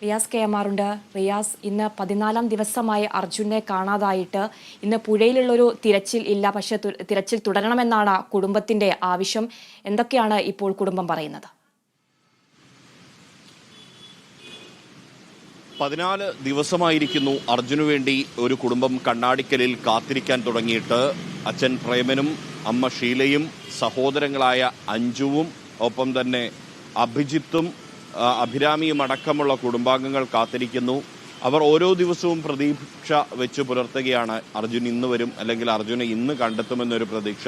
Riyas KMR ഉണ്ട്. റിയാസ്, ഇന്ന് 14-ാം ദിവസമായി അർജുനെ കാണാതായിട്ട്. ഇന്ന് പുഴയിലുള്ളൊരു തിരച്ചിൽ ഇല്ല, പക്ഷെ തിരച്ചിൽ തുടരണമെന്നാണ് കുടുംബത്തിന്റെ ആവശ്യം. എന്തൊക്കെയാണ് ഇപ്പോൾ കുടുംബം പറയുന്നത്? 14 ദിവസമായിരിക്കുന്നു അർജുനു വേണ്ടി ഒരു കുടുംബം കണ്ണാടിക്കലിൽ കാത്തിരിക്കാൻ തുടങ്ങിയിട്ട്. അച്ഛൻ പ്രേമനും അമ്മ ഷീലയും സഹോദരങ്ങളായ അഞ്ജുവും ഒപ്പം തന്നെ അഭിജിത്തും അഭിരാമിയും അടക്കമുള്ള കുടുംബാംഗങ്ങൾ കാത്തിരിക്കുന്നു. അവർ ഓരോ ദിവസവും പ്രതീക്ഷ വെച്ച് പുലർത്തുകയാണ്. അർജുൻ ഇന്ന് വരും, അല്ലെങ്കിൽ അർജുനെ ഇന്ന് കണ്ടെത്തുമെന്നൊരു പ്രതീക്ഷ.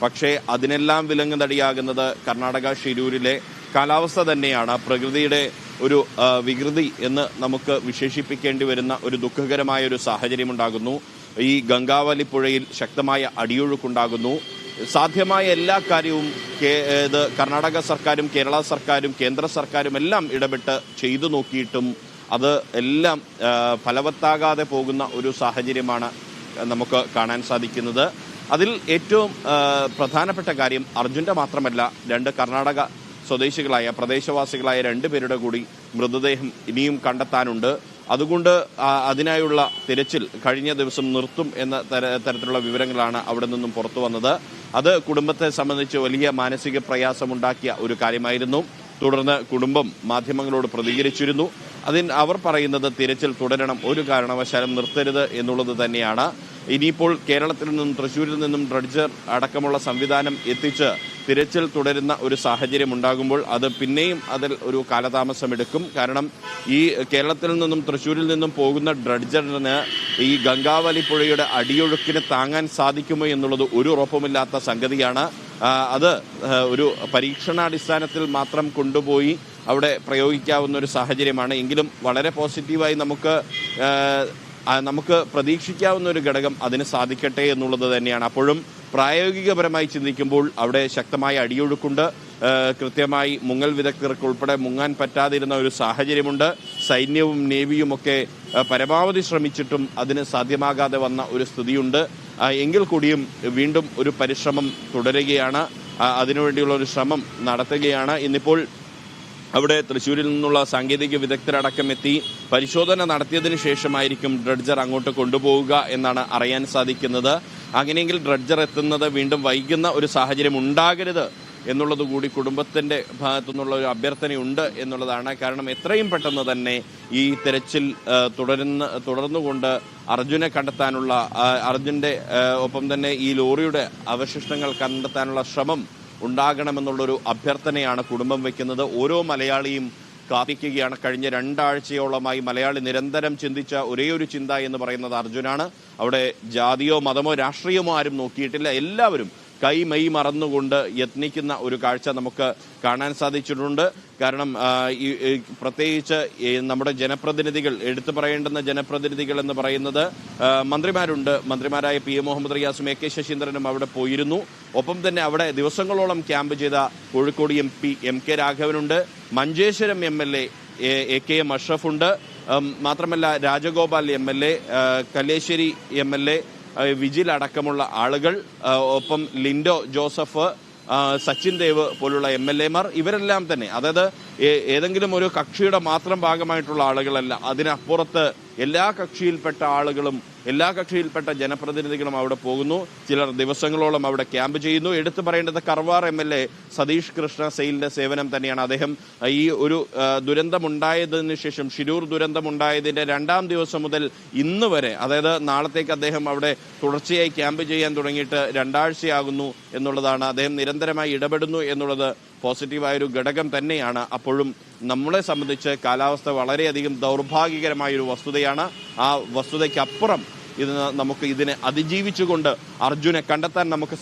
പക്ഷേ അതിനെല്ലാം വിലങ്ങുതടിയാകുന്നത് കർണാടക ഷിരൂരിലെ കാലാവസ്ഥ തന്നെയാണ്. പ്രകൃതിയുടെ ഒരു വികൃതി എന്ന് നമുക്ക് വിശേഷിപ്പിക്കേണ്ടി വരുന്ന ഒരു ദുഃഖകരമായ ഒരു സാഹചര്യമുണ്ടാകുന്നു. ഈ ഗംഗാവലി പുഴയിൽ ശക്തമായ അടിയൊഴുക്കുണ്ടാകുന്നു. സാധ്യമായ എല്ലാ കാര്യവും കർണാടക സർക്കാരും കേരള സർക്കാരും കേന്ദ്ര സർക്കാരും എല്ലാം ഇടപെട്ട് ചെയ്തു നോക്കിയിട്ടും അത് എല്ലാം ഫലവത്താകാതെ പോകുന്ന ഒരു സാഹചര്യമാണ് നമുക്ക് കാണാൻ സാധിക്കുന്നത്. അതിൽ ഏറ്റവും പ്രധാനപ്പെട്ട കാര്യം അർജുൻ്റെ മാത്രമല്ല, 2 കർണാടക സ്വദേശികളായ പ്രദേശവാസികളായ 2 പേരുടെ കൂടി മൃതദേഹം ഇനിയും കണ്ടെത്താനുണ്ട്. അതുകൊണ്ട് അതിനായുള്ള തിരച്ചിൽ കഴിഞ്ഞ ദിവസം നിർത്തും എന്ന തരത്തിലുള്ള വിവരങ്ങളാണ് അവിടെ നിന്നും പുറത്തു വന്നത്. അത് കുടുംബത്തെ സംബന്ധിച്ച് വലിയ മാനസിക പ്രയാസമുണ്ടാക്കിയ ഒരു കാര്യമായിരുന്നു. തുടർന്ന് കുടുംബം മാധ്യമങ്ങളോട് പ്രതികരിച്ചിരുന്നു. അവർ പറയുന്നത് തിരച്ചിൽ തുടരണം, ഒരു കാരണവശാലും നിർത്തരുത് എന്നുള്ളത് തന്നെയാണ്. ഇനിയിപ്പോൾ കേരളത്തിൽ നിന്നും തൃശ്ശൂരിൽ നിന്നും ഡ്രഡ്ജർ അടക്കമുള്ള സംവിധാനം എത്തിച്ച് തിരച്ചിൽ തുടരുന്ന ഒരു സാഹചര്യം ഉണ്ടാകുമ്പോൾ അത് പിന്നെയും അതിൽ ഒരു കാലതാമസമെടുക്കും. കാരണം ഈ കേരളത്തിൽ നിന്നും തൃശ്ശൂരിൽ നിന്നും പോകുന്ന ഡ്രഡ്ജറിന് ഈ ഗംഗാവലി പുഴയുടെ അടിയൊഴുക്കിന് താങ്ങാൻ സാധിക്കുമോ എന്നുള്ളത് ഒരു ഉറപ്പുമില്ലാത്ത സംഗതിയാണ്. അത് ഒരു പരീക്ഷണാടിസ്ഥാനത്തിൽ മാത്രം കൊണ്ടുപോയി അവിടെ പ്രയോഗിക്കാവുന്ന ഒരു സാഹചര്യമാണ്. എങ്കിലും വളരെ പോസിറ്റീവായി നമുക്ക് പ്രതീക്ഷിക്കാവുന്ന ഒരു ഘടകം അതിന് സാധിക്കട്ടെ എന്നുള്ളത് തന്നെയാണ്. അപ്പോഴും പ്രായോഗികപരമായി ചിന്തിക്കുമ്പോൾ അവിടെ ശക്തമായ അടിയൊഴുക്കുണ്ട്. കൃത്യമായി മുങ്ങൽ വിദഗ്ധർക്ക് ഉൾപ്പെടെ മുങ്ങാൻ പറ്റാതിരുന്ന ഒരു സാഹചര്യമുണ്ട്. സൈന്യവും നേവിയും ഒക്കെ പരമാവധി ശ്രമിച്ചിട്ടും അതിന് സാധ്യമാകാതെ വന്ന ഒരു സ്ഥിതിയുണ്ട്. എങ്കിൽ കൂടിയും വീണ്ടും ഒരു പരിശ്രമം തുടരുകയാണ്, അതിനുവേണ്ടിയുള്ള ഒരു ശ്രമം നടത്തുകയാണ്. ഇന്നിപ്പോൾ അവിടെ തൃശ്ശൂരിൽ നിന്നുള്ള സാങ്കേതിക വിദഗ്ധരടക്കം എത്തി പരിശോധന നടത്തിയതിനു ശേഷമായിരിക്കും ഡ്രഡ്ജർ അങ്ങോട്ട് കൊണ്ടുപോവുക എന്നാണ് അറിയാൻ സാധിക്കുന്നത്. അങ്ങനെയെങ്കിൽ ഡ്രഡ്ജർ എത്തുന്നത് വീണ്ടും വൈകുന്ന ഒരു സാഹചര്യം ഉണ്ടാകരുത് എന്നുള്ളത് കൂടി കുടുംബത്തിൻ്റെ ഭാഗത്തു നിന്നുള്ള ഒരു അഭ്യർത്ഥനയുണ്ട് എന്നുള്ളതാണ്. കാരണം എത്രയും പെട്ടെന്ന് തന്നെ ഈ തെരച്ചിൽ തുടർന്നുകൊണ്ട് അർജുനെ കണ്ടെത്താനുള്ള, അർജുൻ്റെ ഒപ്പം തന്നെ ഈ ലോറിയുടെ അവശിഷ്ടങ്ങൾ കണ്ടെത്താനുള്ള ശ്രമം ഉണ്ടാകണമെന്നുള്ളൊരു അഭ്യർത്ഥനയാണ് കുടുംബം വയ്ക്കുന്നത്. ഓരോ മലയാളിയും കാത്തിരിക്കുകയാണ്. കഴിഞ്ഞ 2 ആഴ്ചയോളമായി മലയാളി നിരന്തരം ചിന്തിച്ച ഒരേയൊരു ചിന്ത എന്ന് പറയുന്നത് അർജുനാണ്. അവിടെ ജാതിയോ മതമോ രാഷ്ട്രീയമോ ആരും നോക്കിയിട്ടില്ല. എല്ലാവരും കൈമൈ മറന്നുകൊണ്ട് യത്നിക്കുന്ന ഒരു കാഴ്ച നമുക്ക് കാണാൻ സാധിച്ചിട്ടുണ്ട്. കാരണം പ്രത്യേകിച്ച് നമ്മുടെ ജനപ്രതിനിധികൾ, എടുത്തു പറയേണ്ടുന്ന ജനപ്രതിനിധികൾ എന്ന് പറയുന്നത് മന്ത്രിമാരുണ്ട്. മന്ത്രിമാരായ PM മുഹമ്മദ് റിയാസും AK ശശീന്ദ്രനും അവിടെ പോയിരുന്നു. ഒപ്പം തന്നെ അവിടെ ദിവസങ്ങളോളം ക്യാമ്പ് ചെയ്ത Kozhikode MP MK രാഘവനുണ്ട്. Manjeshwaram MLA AKM അഷ്റഫുണ്ട്. മാത്രമല്ല Rajagopal MLA, Kalleshery MLA vigil അടക്കമുള്ള ആളുകൾ, ഒപ്പം ലിൻഡോ ജോസഫ്, സച്ചിൻ ദേവ് പോലുള്ള MLA മാർ, ഇവരെല്ലാം തന്നെ, അതായത് ഏതെങ്കിലും ഒരു കക്ഷിയുടെ മാത്രം ഭാഗമായിട്ടുള്ള ആളുകളല്ല, അതിനപ്പുറത്ത് എല്ലാ കക്ഷിയിൽപ്പെട്ട ആളുകളും എല്ലാ കക്ഷിയിൽപ്പെട്ട ജനപ്രതിനിധികളും അവിടെ പോകുന്നു. ചിലർ ദിവസങ്ങളോളം അവിടെ ക്യാമ്പ് ചെയ്യുന്നു. എടുത്തു പറയേണ്ടത് കർവാർ MLA സതീഷ് കൃഷ്ണ സെയിലിന്റെ സേവനം തന്നെയാണ്. അദ്ദേഹം ഈ ഒരു ദുരന്തമുണ്ടായതിനു ശേഷം, ഷിരൂർ ദുരന്തമുണ്ടായതിൻ്റെ 2ാം ദിവസം മുതൽ ഇന്ന് വരെ, അതായത് നാളത്തേക്ക് അദ്ദേഹം അവിടെ തുടർച്ചയായി ക്യാമ്പ് ചെയ്യാൻ തുടങ്ങിയിട്ട് 2 ആഴ്ചയാകുന്നു എന്നുള്ളതാണ്. അദ്ദേഹം നിരന്തരമായി ഇടപെടുന്നു എന്നുള്ളത് പോസിറ്റീവായൊരു ഘടകം തന്നെയാണ്. അപ്പോഴും നമ്മളെ സംബന്ധിച്ച് കാലാവസ്ഥ വളരെയധികം ദൗർഭാഗ്യകരമായൊരു വസ്തുതയാണ്. ആ വസ്തുതയ്ക്കപ്പുറം നമുക്ക് ഇതിനെ അതിജീവിച്ചുകൊണ്ട് അർജുനെ കണ്ടെത്താൻ നമുക്ക്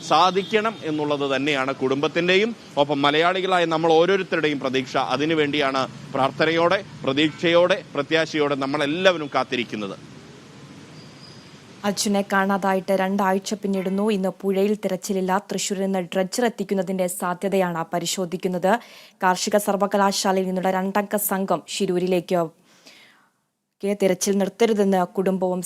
സാധിക്കണം എന്നുള്ളത് തന്നെയാണ് കുടുംബത്തിൻ്റെയും ഒപ്പം മലയാളികളായ നമ്മൾ ഓരോരുത്തരുടെയും പ്രതീക്ഷ. അതിനുവേണ്ടിയാണ് പ്രാർത്ഥനയോടെ, പ്രതീക്ഷയോടെ, പ്രത്യാശയോടെ നമ്മളെല്ലാവരും കാത്തിരിക്കുന്നത്. അർജുനെ കാണാതായിട്ട് 2 ആഴ്ച പിന്നിടുന്നു. ഇന്ന് പുഴയിൽ തിരച്ചിലില്ല. തൃശ്ശൂരിൽ നിന്ന് ഡ്രഡ്ജർ എത്തിക്കുന്നതിന്റെ സാധ്യതയാണ് പരിശോധിക്കുന്നത്. കാർഷിക സർവകലാശാലയിൽ നിന്നുള്ള 2 അംഗ സംഘം ഷിരൂരിലേക്ക് തിരച്ചിൽ നിർത്തരുതെന്ന് കുടുംബവും